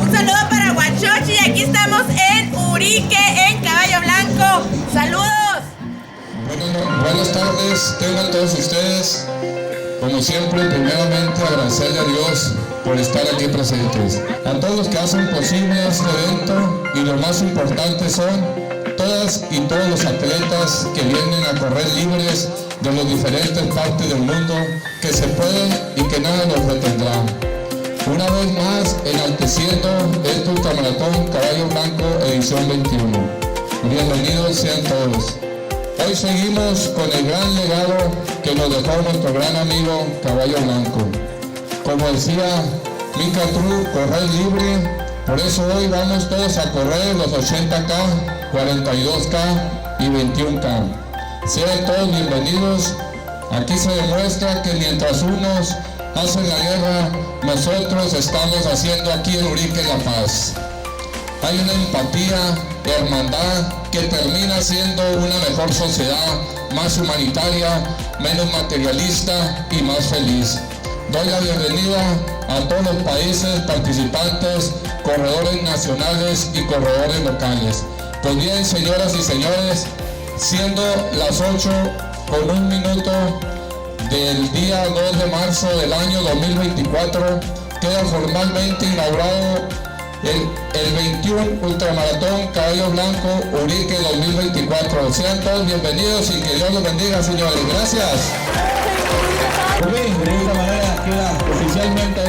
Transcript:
Un saludo para Huachochi, aquí estamos en Urique, en Caballo Blanco. ¡Saludos! Buenas tardes, tengan todos ustedes. Como siempre, primeramente agradecerle a Dios por estar aquí presentes. A todos los que hacen posible este evento, y lo más importante son todas y todos los atletas que vienen a correr libres de las diferentes partes del mundo, que se pueden y que nada nos retendrá. Una vez más, enalteciendo este ultramaratón Caballo Blanco edición 21. Bienvenidos sean todos. Hoy seguimos con el gran legado que nos dejó nuestro gran amigo Caballo Blanco. Como decía Mica True, correr libre. Por eso hoy vamos todos a correr los 80K, 42K y 21K. Sean todos bienvenidos. Aquí se demuestra que mientras unos hacen la guerra, nosotros estamos haciendo aquí en Urique la paz. hay una empatía, hermandad, que termina siendo una mejor sociedad, más humanitaria, menos materialista y más feliz. Doy la bienvenida a todos los países participantes, corredores nacionales y corredores locales. Pues bien, señoras y señores, siendo las 8:01 del día 2 de marzo del año 2024, queda formalmente inaugurado el 21 Ultramaratón Caballo Blanco Urique 2024. Sean todos bienvenidos y que Dios los bendiga, señores. Gracias. Muy bien, de esta manera queda oficialmente